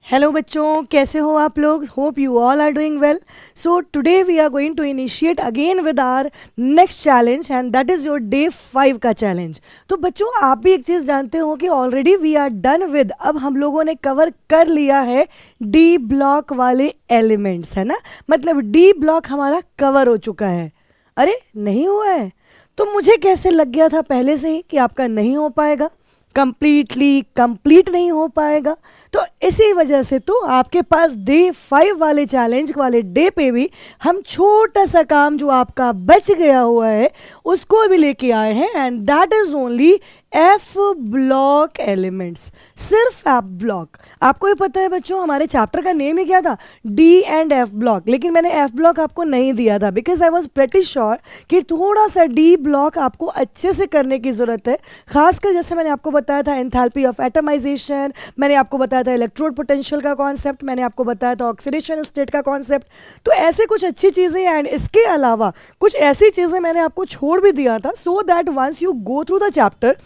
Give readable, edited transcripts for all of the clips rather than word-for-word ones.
Hello बच्चों, कैसे हो आप लोग? Hope you all are doing well. So today we are going to initiate again with our next challenge and that is your day 5 का challenge. तो बच्चों, आप भी एक चीज़ जानते हो कि already we are done with, अब हम लोगों ने कवर कर लिया है डी ब्लॉक वाले एलिमेंट्स, है ना. मतलब डी ब्लॉक हमारा कवर हो चुका है. अरे नहीं हुआ है तो मुझे कैसे लग गया था पहले से ही कि आपका नहीं हो पाएगा, कंप्लीटली कंप्लीट नहीं हो पाएगा. तो इसी वजह से तो आपके पास डे 5 वाले चैलेंज वाले डे पे भी हम छोटा सा काम जो आपका बच गया हुआ है उसको भी लेके आए हैं and that is only F block elements. सिर्फ एफ ब्लॉक. आपको ही पता है बच्चों, हमारे चैप्टर का नेम ही क्या था, डी एंड एफ ब्लॉक. लेकिन मैंने एफ ब्लॉक आपको नहीं दिया था because I was pretty sure कि थोड़ा सा डी ब्लॉक आपको अच्छे से करने की ज़रूरत है. खासकर जैसे मैंने आपको बताया था एंथैल्पी ऑफ एटमाइजेशन, मैंने आपको बताया था इलेक्ट्रोड पोटेंशियल का कॉन्सेप्ट, मैंने आपको बताया था ऑक्सीडेशन स्टेट का कॉन्सेप्ट. तो ऐसे कुछ अच्छी चीज़ें एंड इसके अलावा कुछ ऐसी चीज़ें मैंने आपको छोड़ भी दिया था so that once you go through the chapter,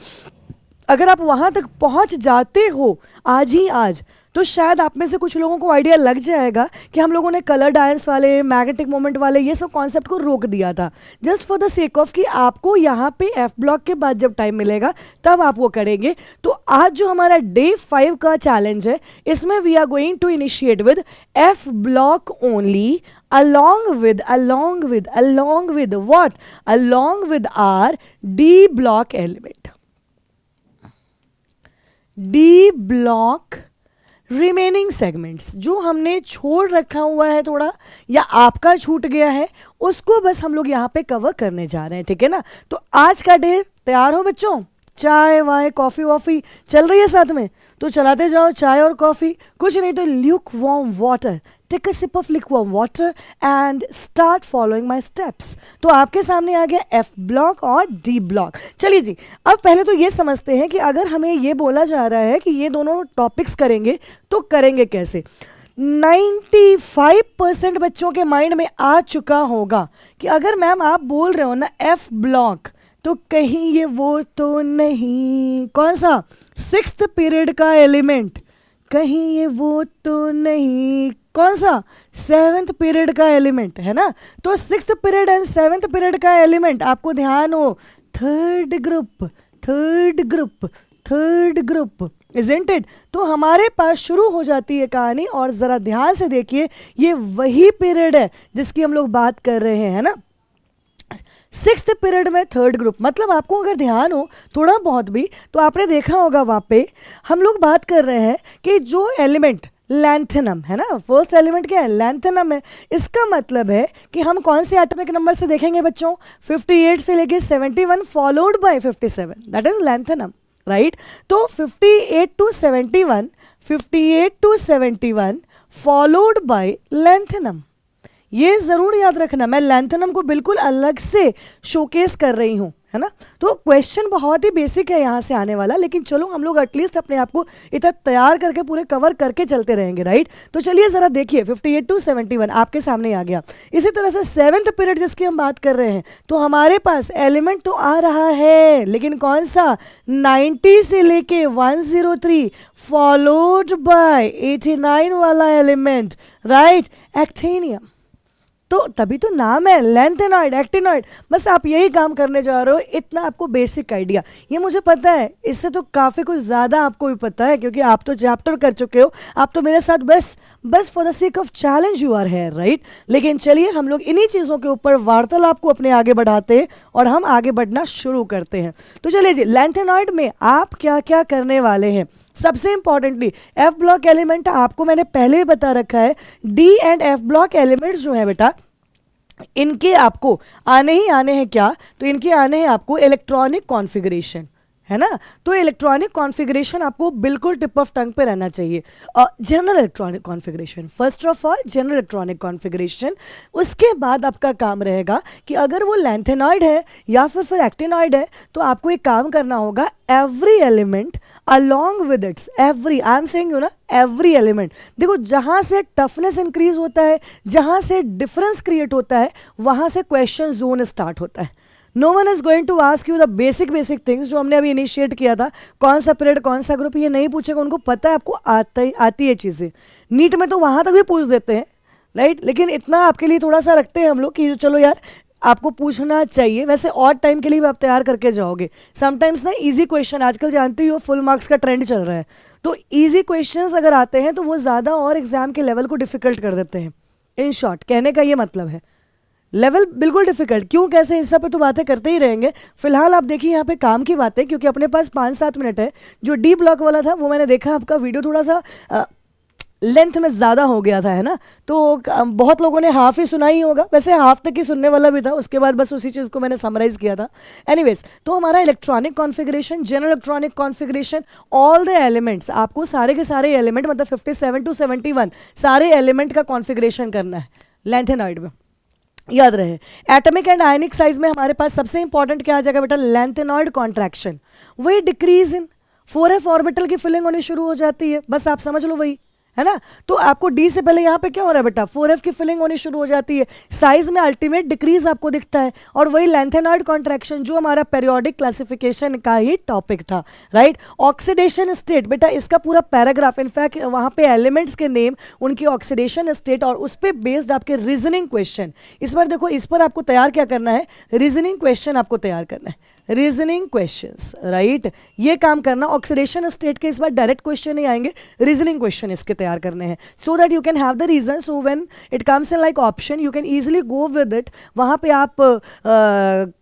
अगर आप वहाँ तक पहुँच जाते हो आज ही आज, तो शायद आप में से कुछ लोगों को आइडिया लग जाएगा कि हम लोगों ने कलर डायंस वाले, मैग्नेटिक मोमेंट वाले ये सब कॉन्सेप्ट को रोक दिया था just for the sake of कि आपको यहाँ पे एफ ब्लॉक के बाद जब टाइम मिलेगा तब आप वो करेंगे. तो आज जो हमारा डे 5 का चैलेंज है इसमें we are going to initiate with F block only along with what, along with our D block element. D block remaining segments जो हमने छोड़ रखा हुआ है थोड़ा या आपका छूट गया है उसको बस हम लोग यहाँ पे कवर करने जा रहे हैं, ठीक है ना. तो आज का डे तैयार हो बच्चों? चाय वाय कॉफ़ी वॉफ़ी चल रही है साथ में तो चलाते जाओ चाय और कॉफ़ी. कुछ नहीं तो lukewarm water, take a sip of lukewarm water and start following my steps. तो आपके सामने आ गया एफ ब्लॉक और डी ब्लॉक. चलिए जी, अब पहले तो ये समझते हैं कि अगर हमें ये बोला जा रहा है कि ये दोनों टॉपिक्स करेंगे तो करेंगे कैसे. 95% बच्चों के माइंड में आ चुका होगा कि अगर मैम आप बोल रहे हो ना एफ ब्लॉक तो कहीं ये वो तो नहीं, कौन सा, 6th पीरियड का एलिमेंट, कहीं ये वो तो नहीं, कौन सा, 7th पीरियड का एलिमेंट, है ना. तो 6th period and 7th period का एलिमेंट आपको ध्यान हो, थर्ड ग्रुप इजंट इट. तो हमारे पास शुरू हो जाती है कहानी और ज़रा ध्यान से देखिए ये वही पीरियड है जिसकी हम लोग बात कर रहे हैं, है ना. 6th पीरियड में थर्ड ग्रुप, मतलब आपको अगर ध्यान हो थोड़ा बहुत भी तो आपने देखा होगा वहाँ पे हम लोग बात कर रहे हैं कि जो एलिमेंट लैंथेनम है ना, फर्स्ट एलिमेंट क्या है, लैंथेनम है. इसका मतलब है कि हम कौन से एटॉमिक नंबर से देखेंगे बच्चों, 58 से लेके 71 followed by 57, that is lanthanum, right. तो 58 to 71 फॉलोड बाय लैंथेनम. ये ज़रूर याद रखना, मैं लैंथेनम को बिल्कुल अलग से शोकेस कर रही हूँ, है ना. तो क्वेश्चन बहुत ही बेसिक है यहाँ से आने वाला, लेकिन चलो हम लोग एटलीस्ट अपने आप को इतना तैयार करके पूरे कवर करके चलते रहेंगे, राइट. तो चलिए ज़रा देखिए 58 to 71 आपके सामने आ गया. इसी तरह से 7th पीरियड जिसकी हम बात कर रहे हैं तो हमारे पास एलिमेंट तो आ रहा है लेकिन कौन सा, 90 से लेके 103 फॉलोड बाय 89 वाला एलिमेंट, राइट, एक्टिनियम. तो तभी तो नाम है लैंथेनॉइड, एक्टिनॉइड. बस आप यही काम करने जा रहे हो, इतना आपको बेसिक आइडिया. ये मुझे पता है, इससे तो काफ़ी कुछ ज़्यादा आपको भी पता है क्योंकि आप तो चैप्टर कर चुके हो. आप तो मेरे साथ बस for the sake of challenge you are here, right. लेकिन चलिए हम लोग इन्हीं चीज़ों के ऊपर वार्तालाप को अपने आगे बढ़ाते हैं और हम आगे बढ़ना शुरू करते हैं. तो चलिए जी, लैंथेनॉइड में आप क्या क्या करने वाले हैं. सबसे इंपॉर्टेंटली एफ ब्लॉक एलिमेंट आपको मैंने पहले ही बता रखा है. D and f block elements जो है बेटा इनके आपको आने ही आने हैं क्या, तो इनके आने हैं आपको इलेक्ट्रॉनिक कॉन्फ़िगरेशन, है ना. तो इलेक्ट्रॉनिक कॉन्फ़िगरेशन आपको बिल्कुल टिप ऑफ टंग पे रहना चाहिए. General electronic configuration, first of all general electronic configuration. उसके बाद आपका काम रहेगा कि अगर वो लैंथेनॉइड है या फिर एक्टिनॉइड है तो आपको एक काम करना होगा, every element along with its, every, I am saying you ना, एवरी एलिमेंट. देखो जहाँ से टफनेस इंक्रीज होता है, जहाँ से डिफरेंस क्रिएट होता है, वहाँ से क्वेश्चन जोन स्टार्ट होता है. No one is going to ask you the basic things जो हमने अभी इनिशिएट किया था, कौन सा पीरियड कौन सा ग्रुप, ये नहीं पूछेगा, उनको पता है आपको आती है चीज़ें। नीट में तो वहाँ तक भी पूछ देते हैं, राइट, लेकिन इतना आपके लिए थोड़ा सा रखते हैं हम लोग कि चलो यार आपको पूछना चाहिए। वैसे और टाइम के लिए भी आप तैयार करके जाओगे। समटाइम्स ना इजी क्वेश्चन, आजकल जानते ही हो फुल मार्क्स का ट्रेंड चल रहा है, तो इजी क्वेश्चंस अगर आते हैं तो वो ज़्यादा और एग्जाम के लेवल को डिफिकल्ट कर देते हैं। इन शॉर्ट कहने का ये मतलब है, लेवल बिल्कुल डिफिकल्ट क्यों कैसे, इस सब पे तो बातें करते ही रहेंगे। फिलहाल आप देखिए यहाँ पे काम की बातें, क्योंकि अपने पास 5-7 मिनट है। जो डी ब्लॉक वाला था वो मैंने देखा आपका वीडियो थोड़ा सा लेंथ में ज़्यादा हो गया था, है ना, तो बहुत लोगों ने हाफ ही सुना ही होगा, वैसे हाफ तक ही सुनने वाला भी था, उसके बाद बस उसी चीज़ को मैंने समराइज़ किया था। एनीवेज, तो हमारा electronic configuration, general electronic configuration, all the elements, आपको सारे के सारे एलिमेंट मतलब 57 to 71 सारे एलिमेंट का कॉन्फ़िगरेशन करना है लैंथेनॉइड में, याद रहे। एटॉमिक एंड आयनिक साइज में हमारे पास सबसे इंपॉर्टेंट क्या आ जाएगा बेटा, लैंथेनॉइड कॉन्ट्रैक्शन। वही डिक्रीज इन 4f ऑर्बिटल की फिलिंग होनी शुरू हो जाती है, बस आप समझ लो वही, है ना। तो आपको डी से पहले यहाँ पे क्या हो रहा है बेटा, 4f की फिलिंग होनी शुरू हो जाती है, साइज में अल्टीमेट डिक्रीज आपको दिखता है, और वही लैंथेनॉइड कॉन्ट्रैक्शन जो हमारा पेरियोडिक क्लासिफिकेशन का ही टॉपिक था, राइट। ऑक्सीडेशन स्टेट बेटा, इसका पूरा पैराग्राफ, इनफैक्ट वहाँ पे एलिमेंट्स के नेम, उनकी ऑक्सीडेशन स्टेट और उस पर बेस्ड आपके रीजनिंग क्वेश्चन। इस बार देखो, इस पर आपको तैयार क्या करना है, रीजनिंग क्वेश्चन आपको तैयार करना है, रीजनिंग क्वेश्चंस, राइट, ये काम करना। ऑक्सीडेशन स्टेट के इस बार डायरेक्ट क्वेश्चन नहीं आएंगे, रीजनिंग क्वेश्चन इसके तैयार करने हैं, so that you can have the reason, so when it comes in like option you can easily go with it. वहाँ पे आप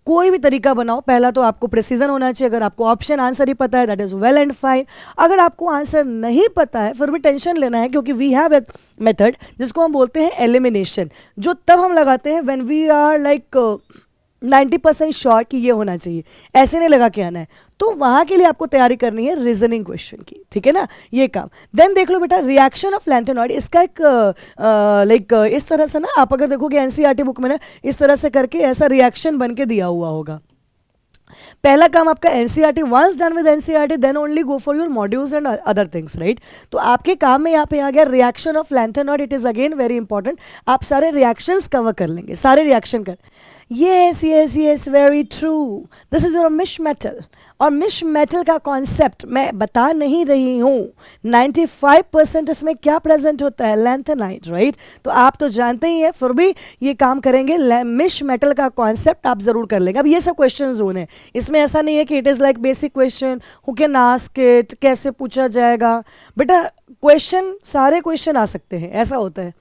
कोई भी तरीका बनाओ, पहला तो आपको प्रेसिजन होना चाहिए। अगर आपको ऑप्शन आंसर ही पता है that is well and fine. अगर आपको आंसर नहीं पता है फिर भी टेंशन लेना है, क्योंकि वी हैव ए मेथड जिसको हम बोलते हैं एलिमिनेशन, जो तब हम लगाते हैं when we are like 90% sure कि ये होना चाहिए, ऐसे नहीं लगा के आना है। तो वहाँ के लिए आपको तैयारी करनी है रीजनिंग क्वेश्चन की, ठीक है ना, ये काम। देन देख लो बेटा, रिएक्शन ऑफ लैंथेनॉइड, इसका एक लाइक इस तरह से ना, आप अगर देखोगे एनसीईआरटी बुक में ना, इस तरह से करके ऐसा रिएक्शन बन के दिया हुआ होगा। पहला काम आपका NCERT, once done with NCERT then only go for your modules and other things, right. तो आपके काम में यहाँ पे आ गया reaction of lanthanoid, it is again very important. आप सारे रिएक्शंस कवर कर लेंगे, सारे रिएक्शन कर, yes yes yes very true, this is your misch metal. और मिश मेटल का कॉन्सेप्ट मैं बता नहीं रही हूँ, 95% इसमें क्या प्रेजेंट होता है, लैंथेनाइड, राइट। तो आप तो जानते ही हैं, फिर भी ये काम करेंगे, मिश मेटल का कॉन्सेप्ट आप जरूर कर लेंगे। अब ये सब क्वेश्चन जोन है, इसमें ऐसा नहीं है कि it is like basic question, who can ask it, कैसे पूछा जाएगा बेटा। क्वेश्चन, सारे क्वेश्चन आ सकते हैं, ऐसा होता है।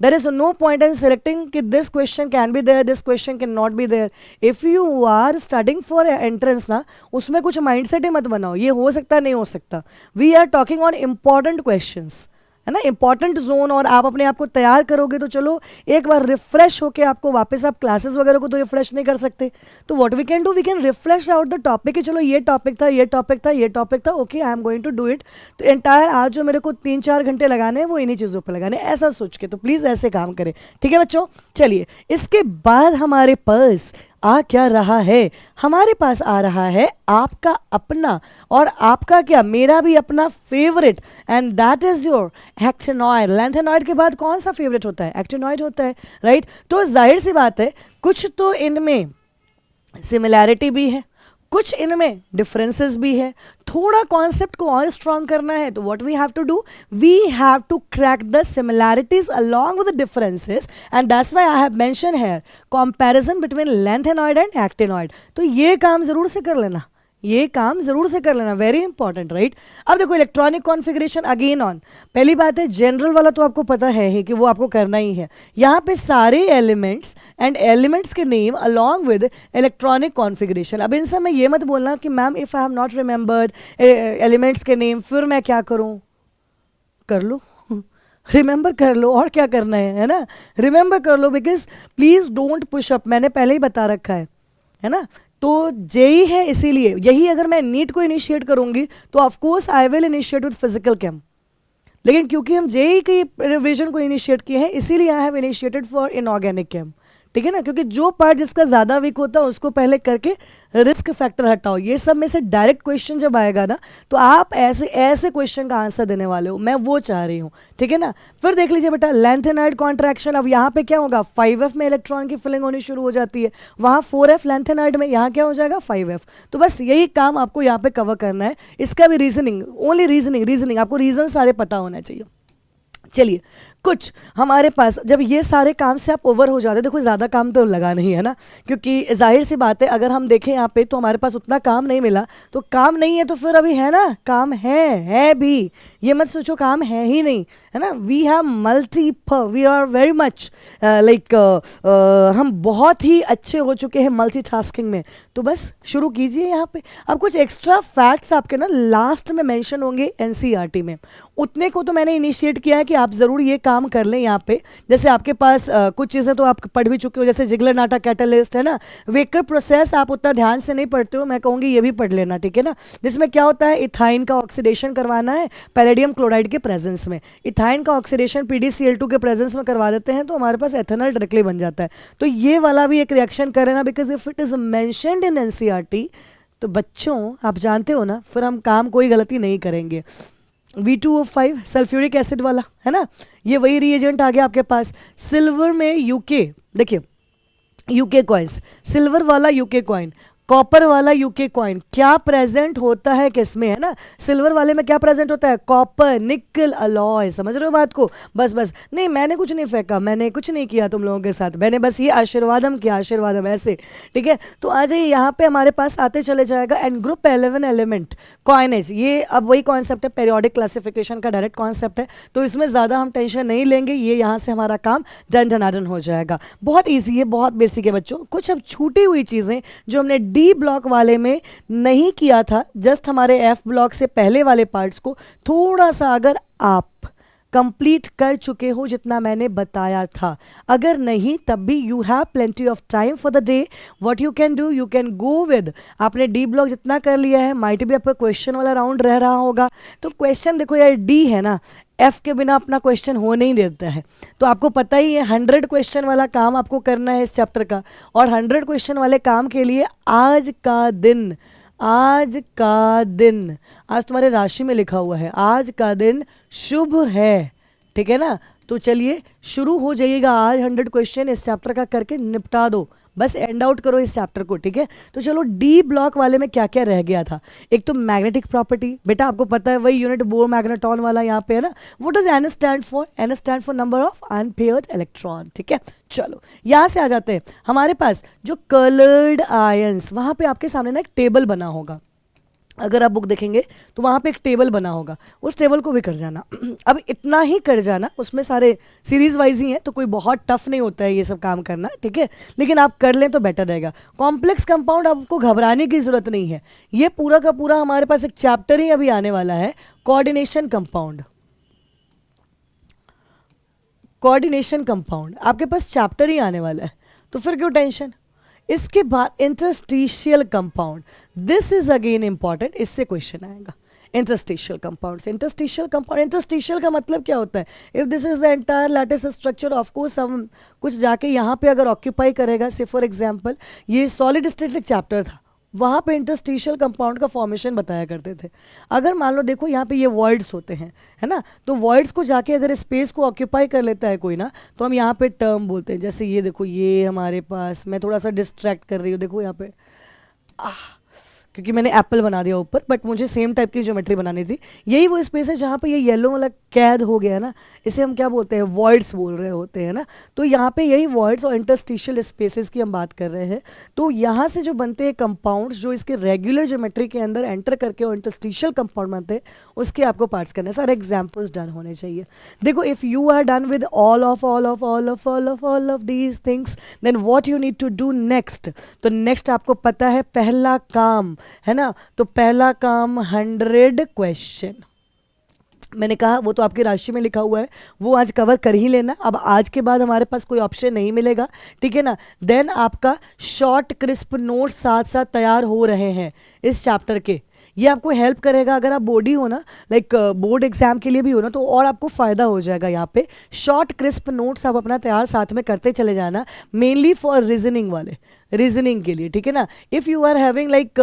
There is no point in selecting कि this question can be there, this question can not be there. If you are studying for entrance ना, उसमें कुछ mindset ही मत बनाओ, ये हो सकता नहीं हो सकता। We are talking on important questions, है ना, इंपॉर्टेंट जोन, और आप अपने आप को तैयार करोगे तो चलो एक बार रिफ्रेश होके आपको वापस, आप क्लासेस वगैरह को तो रिफ्रेश नहीं कर सकते, तो what we can do, we can refresh out the topic कि चलो ये टॉपिक था, ये टॉपिक था, ये टॉपिक था, okay I am going to do it. तो एंटायर आज जो मेरे को 3-4 घंटे लगाने हैं वो इन्हीं चीज़ों पर लगाने, ऐसा सोच के, तो प्लीज़ ऐसे काम करें, ठीक है बच्चों। चलिए, इसके बाद हमारे पास आ क्या रहा है, हमारे पास आ रहा है आपका अपना, और आपका क्या, मेरा भी अपना favourite, and that is your actinoid. Lanthanoid के बाद कौन सा फेवरेट होता है, एक्टिनॉइड होता है, राइट। तो जाहिर सी बात है, कुछ तो इनमें सिमिलैरिटी भी है, कुछ इनमें डिफरेंसेस भी है। थोड़ा कॉन्सेप्ट को और स्ट्रॉन्ग करना है तो what we have to do, we have to crack the similarities along with the differences, and that's why I have mention here comparison between lanthanoid and actinoid. तो ये काम जरूर से कर लेना, ये काम जरूर से कर लेना, वेरी इंपॉर्टेंट, राइट। अब देखो इलेक्ट्रॉनिक कॉन्फ़िगरेशन अगेन ऑन, पहली बात है जनरल वाला तो आपको पता है ही कि वो आपको करना ही है। यहाँ पे सारे एलिमेंट्स एंड एलिमेंट्स के name along with electronic configuration. अब इन सब में ये मत बोलना कि ma'am if I have not remembered elements के नेम फिर मैं क्या करूँ, कर लो रिमेंबर कर लो, और क्या करना है ना, रिमेंबर कर लो, because please don't push up, मैंने पहले ही बता रखा है ना। तो जेई है, इसीलिए यही अगर मैं नीट को इनिशिएट करूंगी तो of course I will initiate with physical chem, लेकिन क्योंकि हम जेई की रिवीजन को इनिशिएट किए हैं इसीलिए I have initiated for inorganic chem, ठीक है ना, क्योंकि जो पार्ट जिसका ज़्यादा वीक होता है उसको पहले करके रिस्क फैक्टर हटाओ। ये सब में से डायरेक्ट क्वेश्चन जब आएगा ना तो आप ऐसे ऐसे क्वेश्चन का आंसर देने वाले हो, मैं वो चाह रही हूँ, ठीक है ना। फिर देख लीजिए बेटा लेंथेनाइड कॉन्ट्रैक्शन, अब यहाँ पे क्या होगा 5f में इलेक्ट्रॉन की फिलिंग होनी शुरू हो जाती है, वहाँ 4f लेंथेनाइड में, यहाँ क्या हो जाएगा 5f। तो बस यही काम आपको यहाँ पे कवर करना है, इसका भी रीजनिंग, ओनली रीजनिंग आपको रीजन सारे पता होना चाहिए। चलिए कुछ हमारे पास जब ये सारे काम से आप ओवर हो जाते हैं, देखो ज़्यादा काम तो लगा नहीं है ना, क्योंकि जाहिर सी बात है अगर हम देखें यहाँ पे तो हमारे पास उतना काम नहीं मिला, तो काम नहीं है तो फिर अभी है ना, काम है भी, ये मत सोचो काम है ही नहीं, है ना। We have we are very much like हम बहुत ही अच्छे हो चुके हैं मल्टीटास्किंग में। तो बस शुरू कीजिए यहाँ पे। अब कुछ एक्स्ट्रा फैक्ट्स आपके ना लास्ट में मेंशन होंगे एनसीईआरटी में, उतने को तो मैंने इनिशिएट किया है कि आप ज़रूर ये काम कर लें यहाँ पे। जैसे आपके पास कुछ चीज़ें तो आप पढ़ भी चुके हो, जैसे जिगलर नाटा कैटलिस्ट है ना, वेकर प्रोसेस आप उतना ध्यान से नहीं पढ़ते हो, मैं कहूँगी ये भी पढ़ लेना, ठीक है ना। जिसमें क्या होता है, इथाइन का ऑक्सीडेशन करवाना है पैलेडियम क्लोराइड के प्रेजेंस में, इथाइन का ऑक्सीडेशन PdCl2 के प्रेजेंस में करवा देते हैं तो हमारे पास एथेनॉल डायरेक्टली बन जाता है। तो ये वाला भी एक रिएक्शन कर लेना, because if it is mentioned in NCERT तो बच्चों आप जानते हो ना, फिर हम काम कोई गलती नहीं करेंगे। V2O5 सल्फ्यूरिक एसिड वाला है ना, ये वही रिएजेंट आ गया आपके पास। सिल्वर में यूके, देखिए यूके कॉइन्स, सिल्वर वाला यूके कॉइन, कॉपर वाला यूके कॉइन, क्या प्रेजेंट होता है किसमें, है ना। सिल्वर वाले में क्या प्रेजेंट होता है, कॉपर निकल अलॉय, समझ रहे हो बात को। बस नहीं, मैंने कुछ नहीं फेंका, मैंने कुछ नहीं किया तुम लोगों के साथ, मैंने बस ये आशीर्वादम किया, आशीर्वादम ऐसे, ठीक है। तो आ जाइए यहाँ पे हमारे पास आते चले जाएगा एंड ग्रुप 11 एलिमेंट कॉइनेज, ये अब वही कॉन्सेप्ट है, पेरियोडिक क्लासिफिकेशन का डायरेक्ट कॉन्सेप्ट है, तो इसमें ज़्यादा हम टेंशन नहीं लेंगे, ये यहाँ से हमारा काम डन हो जाएगा। बहुत ईजी है, बहुत बेसिक है बच्चों। कुछ अब छूटी हुई चीज़ें जो हमने डी ब्लॉक वाले में नहीं किया था, जस्ट हमारे एफ ब्लॉक से पहले वाले पार्ट्स को थोड़ा सा अगर आप कंप्लीट कर चुके हो जितना मैंने बताया था, अगर नहीं तब भी you have plenty of time for the day. What you can do, you can go with, आपने डी ब्लॉक जितना कर लिया है, माइट भी आपका क्वेश्चन वाला राउंड रह रहा होगा, तो क्वेश्चन देखो यार डी है ना, एफ के बिना अपना क्वेश्चन हो नहीं देता है, तो आपको पता ही है 100 क्वेश्चन वाला काम आपको करना है इस चैप्टर का, और 100 क्वेश्चन वाले काम के लिए आज का दिन, आज तुम्हारे राशि में लिखा हुआ है, आज का दिन शुभ है, ठीक है ना। तो चलिए शुरू हो जाइएगा, आज 100 क्वेश्चन इस चैप्टर का करके निपटा दो, बस एंड आउट करो इस चैप्टर को, ठीक है। तो चलो डी ब्लॉक वाले में क्या क्या रह गया था। एक तो मैग्नेटिक प्रॉपर्टी, बेटा आपको पता है वही यूनिट बोर मैग्नेटॉन वाला यहाँ पे है ना। What does N stand for, N stand for number of unpaired electron, ठीक है। चलो यहाँ से आ जाते हैं, हमारे पास जो कलर्ड आयंस, वहाँ पे आपके सामने ना एक टेबल बना होगा, अगर आप बुक देखेंगे तो वहाँ पे एक टेबल बना होगा, उस टेबल को भी कर जाना। अब इतना ही कर जाना, उसमें सारे सीरीज वाइज ही हैं तो कोई बहुत टफ नहीं होता है ये सब काम करना, ठीक है, लेकिन आप कर लें तो बेटर रहेगा। कॉम्प्लेक्स कंपाउंड आपको घबराने की जरूरत नहीं है, ये पूरा का पूरा हमारे पास एक चैप्टर ही अभी आने वाला है, कोऑर्डिनेशन कंपाउंड। कोऑर्डिनेशन कंपाउंड आपके पास चैप्टर ही आने वाला है, तो फिर क्यों टेंशन। इसके बाद interstitial compound, this is again important, इससे क्वेश्चन आएगा। Interstitial compound, interstitial compound, interstitial का मतलब क्या होता है, if this is the entire lattice structure, of course हम कुछ जाके यहाँ पे अगर ऑक्यूपाई करेगा, से फॉर एग्जांपल ये सॉलिड स्टेट चैप्टर था, वहाँ पे इंटरस्टिशियल कंपाउंड का फॉर्मेशन बताया करते थे। अगर मान लो देखो यहाँ पे ये वॉइड्स होते हैं, है ना, तो वॉइड्स को जाके अगर स्पेस को ऑक्यूपाई कर लेता है कोई ना, तो हम यहाँ पे टर्म बोलते हैं। जैसे ये देखो, ये हमारे पास, मैं थोड़ा सा डिस्ट्रैक्ट कर रही हूँ, देखो यहाँ पे क्योंकि मैंने एप्पल बना दिया ऊपर, बट मुझे सेम टाइप की ज्योमेट्री बनानी थी। यही वो स्पेस है जहाँ पे ये येलो वाला कैद हो गया ना, इसे हम क्या बोलते हैं, वॉइड्स बोल रहे होते हैं ना। तो यहाँ पे यही वॉइड्स और इंटरस्टिशियल स्पेसेस की हम बात कर रहे हैं। तो यहाँ से जो बनते हैं कंपाउंड्स, जो इसके रेगुलर ज्योमेट्री के अंदर एंटर करके और इंटरस्टिशियल कंपाउंड बनते हैं, उसके आपको पार्ट्स करने, सारे एग्जाम्पल्स डन होने चाहिए। देखो, if you are done with all of these things, then what you need to do next. तो नेक्स्ट आपको पता है पहला काम, है ना, तो पहला काम 100 क्वेश्चन, मैंने कहा वो तो आपकी राशि में लिखा हुआ है, वो आज कवर कर ही लेना। अब आज के बाद हमारे पास कोई ऑप्शन नहीं मिलेगा, ठीक है ना। देन आपका शॉर्ट क्रिस्प नोट्स साथ साथ तैयार हो रहे हैं इस चैप्टर के, ये आपको हेल्प करेगा। अगर आप बोर्ड ही हो ना, लाइक बोर्ड एग्जाम के लिए भी हो ना, तो और आपको फ़ायदा हो जाएगा। यहाँ पे शॉर्ट क्रिस्प नोट्स आप अपना तैयार साथ में करते चले जाना, मेनली फॉर रीजनिंग वाले, रीजनिंग के लिए, ठीक है ना। If you are having like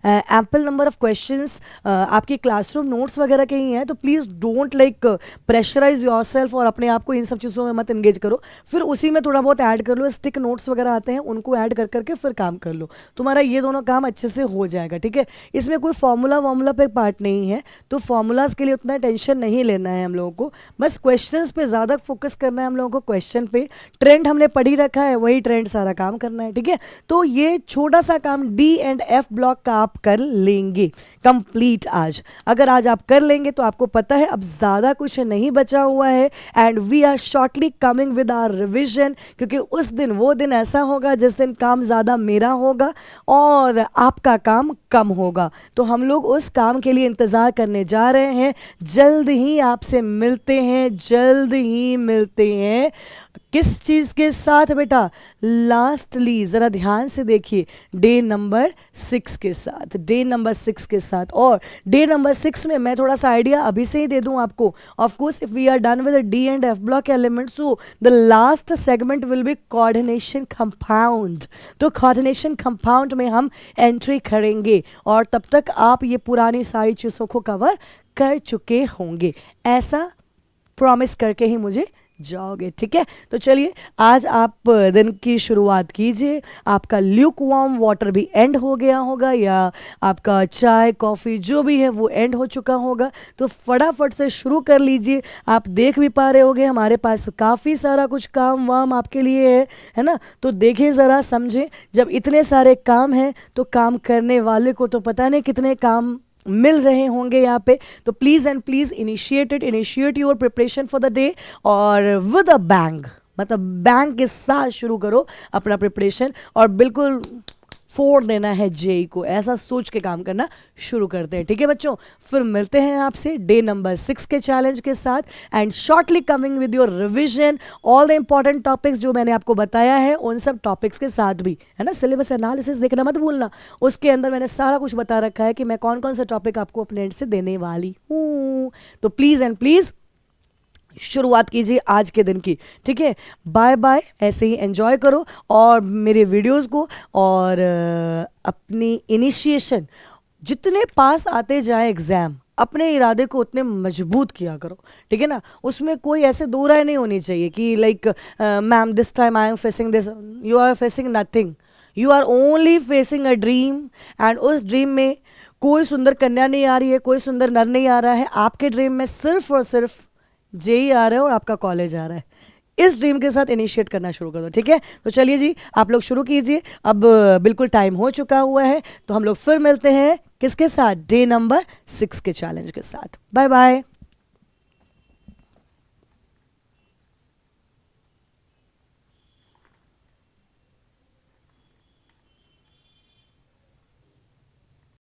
ample number of questions, आपकी क्लासरूम नोट्स वगैरह के ही हैं, तो please don't like pressurize yourself और अपने आप को इन सब चीज़ों में मत एंगेज करो। फिर उसी में थोड़ा बहुत ऐड कर लो, स्टिक नोट्स वगैरह आते हैं उनको ऐड कर करके फिर काम कर लो, तुम्हारा ये दोनों काम अच्छे से हो जाएगा, ठीक है। इसमें कोई फॉर्मूला वॉर्मूला पे पार्ट नहीं है, तो फॉर्मूलाज के लिए उतना टेंशन नहीं लेना है हम लोगों को, बस क्वेश्चंस पे ज़्यादा फोकस करना है हम लोगों को, क्वेश्चन पे। ट्रेंड हमने पढ़ ही रखा है, वही ट्रेंड सारा काम करना है, ठीक है। तो ये छोटा सा काम डी एंड एफ ब्लॉक का आप कर लेंगे कंप्लीट आज। अगर आज आप कर लेंगे तो आपको पता है अब ज़्यादा कुछ नहीं बचा हुआ है, and we are shortly coming with our revision, क्योंकि उस दिन वो दिन ऐसा होगा जिस दिन काम ज़्यादा मेरा होगा और आपका काम कम होगा। तो हम लोग उस काम के लिए इंतज़ार करने जा रहे हैं। जल्द ही आपसे मिलते हैं, जल्द ही मिलते हैं। किस चीज़ के साथ बेटा? लास्टली ज़रा ध्यान से देखिए, डे नंबर 6 के साथ, डे नंबर 6 के साथ। और डे नंबर 6 में मैं थोड़ा सा आइडिया अभी से ही दे दूं आपको। Of course if we are done with d and f block element, so the last segment will be coordination compound. तो कोऑर्डिनेशन कंपाउंड में हम एंट्री करेंगे और तब तक आप ये पुरानी सारी चीज़ों को कवर कर चुके होंगे, ऐसा प्रॉमिस करके ही मुझे जाओगे, ठीक है। तो चलिए आज आप दिन की शुरुआत कीजिए। आपका ल्यूक वार्म वाटर भी एंड हो गया होगा, या आपका चाय कॉफ़ी जो भी है वो एंड हो चुका होगा, तो फटाफट से शुरू कर लीजिए। आप देख भी पा रहे होगे हमारे पास काफ़ी सारा कुछ काम वाम आपके लिए है ना। तो देखें ज़रा, समझें, जब इतने सारे काम हैं तो काम करने वाले को तो पता नहीं कितने काम मिल रहे होंगे यहाँ पे। तो please and please initiate your preparation for the day, और विद अ बैंग, मतलब बैंग के साथ शुरू करो अपना प्रिपरेशन, और बिल्कुल फोड़ देना है जेई को, ऐसा सोच के काम करना शुरू करते हैं, ठीक है बच्चों। फिर मिलते हैं आपसे डे नंबर 6 के चैलेंज के साथ, and shortly coming with your revision, all the important topics जो मैंने आपको बताया है उन सब टॉपिक्स के साथ भी, है ना। सिलेबस एनालिसिस देखना मत भूलना, उसके अंदर मैंने सारा कुछ बता रखा है कि मैं कौन कौन सा टॉपिक आपको अपने एंड से देने वाली हूँ। तो प्लीज़ एंड प्लीज़ शुरुआत कीजिए आज के दिन की, ठीक है। बाय बाय, ऐसे ही एंजॉय करो और मेरे वीडियोस को, और अपनी इनिशिएशन जितने पास आते जाए एग्ज़ाम, अपने इरादे को उतने मजबूत किया करो, ठीक है ना। उसमें कोई ऐसे दो राय नहीं होनी चाहिए कि like ma'am this time I am facing this, you are facing nothing, you are only facing a dream, and उस ड्रीम में कोई सुंदर कन्या नहीं आ रही है, कोई सुंदर नर नहीं आ रहा है। आपके ड्रीम में सिर्फ और सिर्फ जेई आ रहा है और आपका कॉलेज आ रहा है। इस ड्रीम के साथ इनिशिएट करना शुरू कर दो, ठीक है। तो चलिए जी, आप लोग शुरू कीजिए। अब बिल्कुल टाइम हो चुका हुआ है, तो हम लोग फिर मिलते हैं किसके साथ? डे नंबर 6 के चैलेंज के साथ। Bye bye.